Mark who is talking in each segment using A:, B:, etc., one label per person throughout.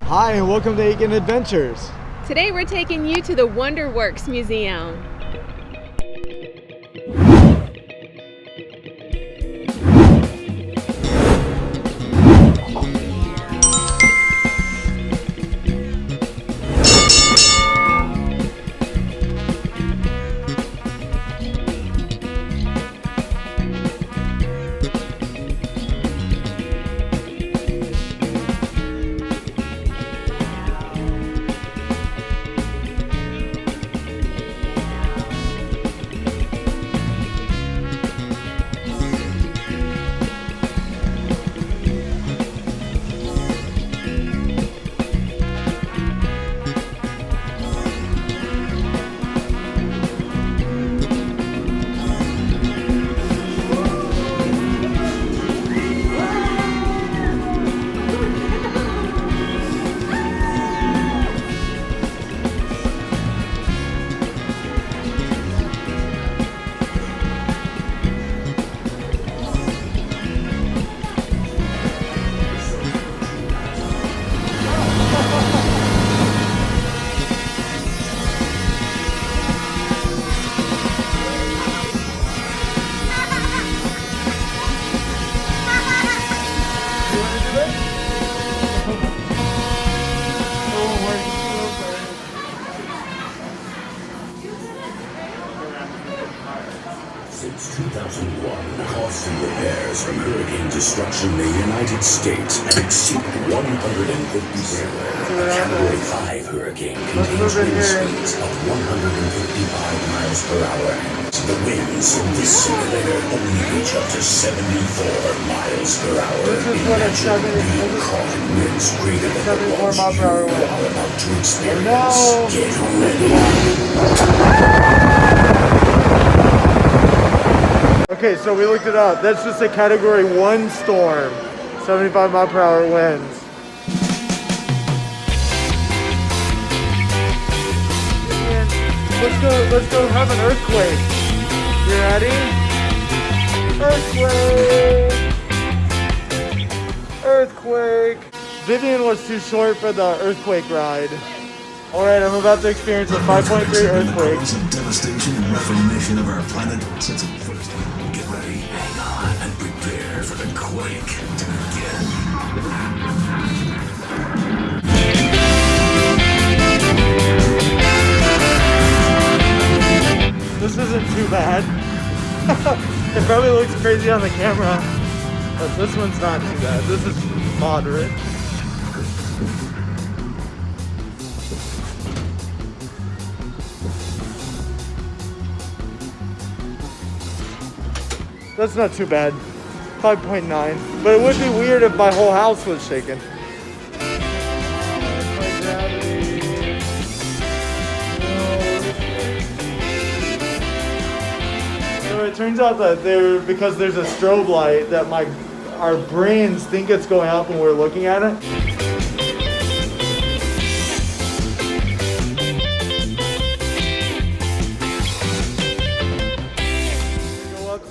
A: Hi, and welcome to Aiken Adventures.
B: Today we're taking you to the WonderWorks Museum.
C: Since 2001, costs and repairs from hurricane destruction in the United States have exceeded $150 billion. A Category 5 hurricane contains wind speeds of 155 miles per hour. The winds in this simulator only reach up to 74 miles per hour. Imagine being caught in winds greater than the ones you are about to experience. Get ready.
A: Okay, so we looked it up. That's just a Category 1 storm. 75 mile per hour winds. And let's go have an earthquake. You ready? Earthquake! Earthquake! Vivian was too short for the earthquake ride. Alright, I'm about to experience a 5.3 earthquake.
C: Of devastation and reformation of our planet since it first. Get ready, hang on, and prepare for the quake to begin.
A: This isn't too bad. It probably looks crazy on the camera, but this one's not too bad. This is moderate. That's not too bad. 5.9. But it would be weird if my whole house was shaking. So it turns out that because there's a strobe light, that our brains think it's going up when we're looking at it.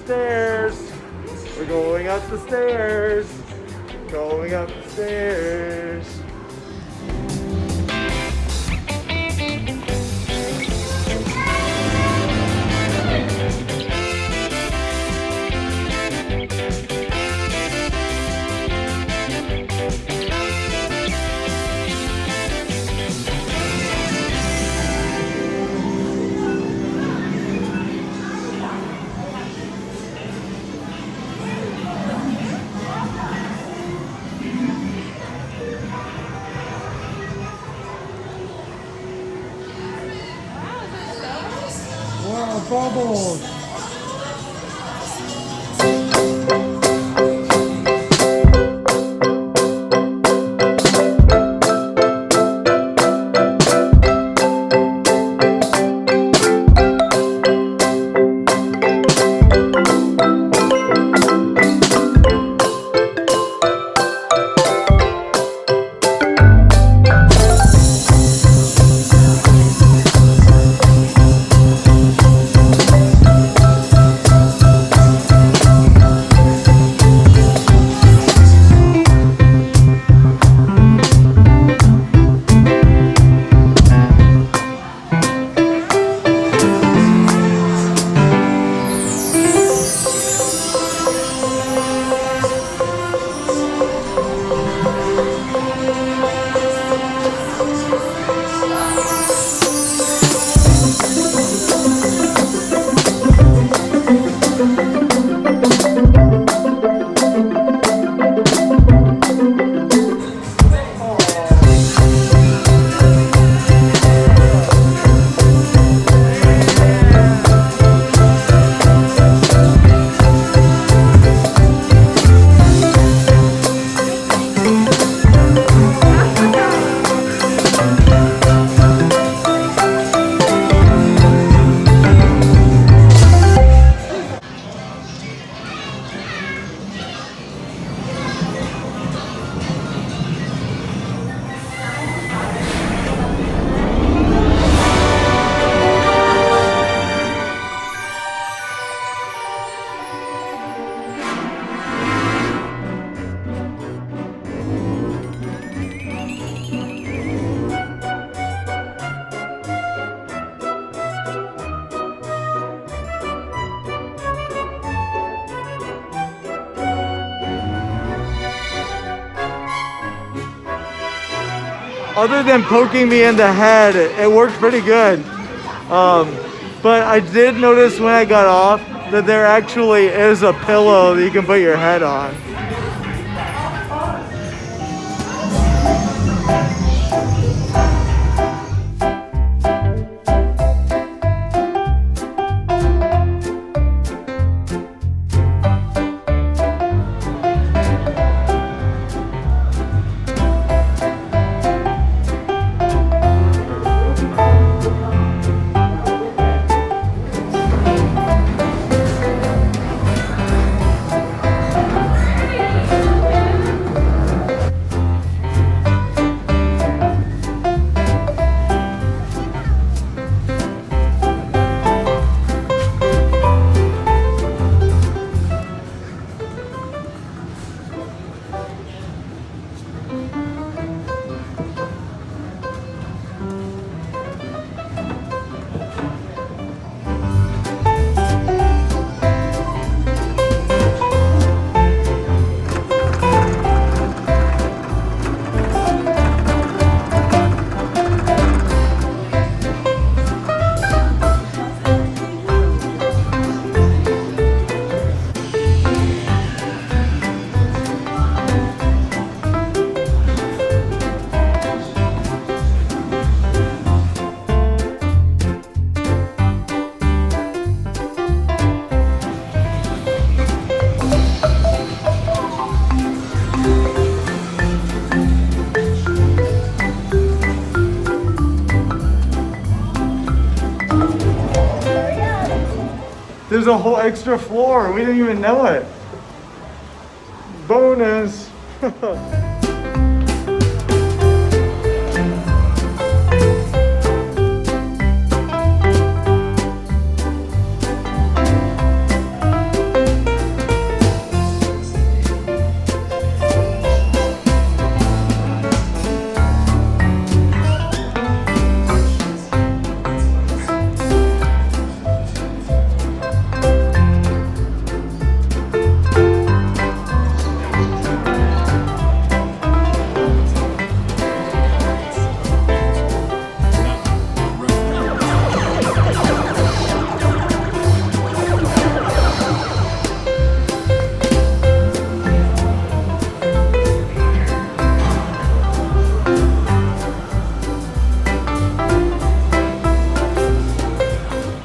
A: Stairs. We're going up the stairs. Going up the stairs. Wow, bubbles! other than poking me in the head, it worked pretty good. But I did notice when I got off that there actually is a pillow that you can put your head on. There's a whole extra floor. We didn't even know it. Bonus.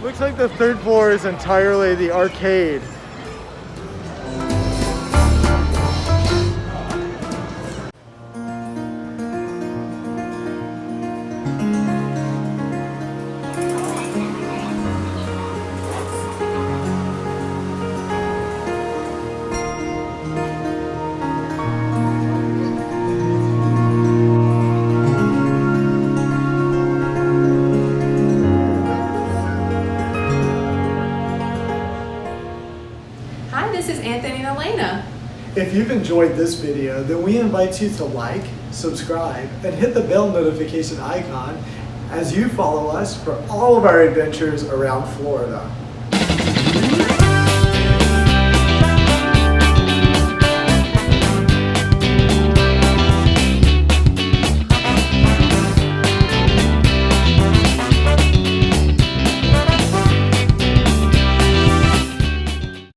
A: Looks like the third floor is entirely the arcade. If you've enjoyed this video, then we invite you to like, subscribe, and hit the bell notification icon as you follow us for all of our adventures around Florida.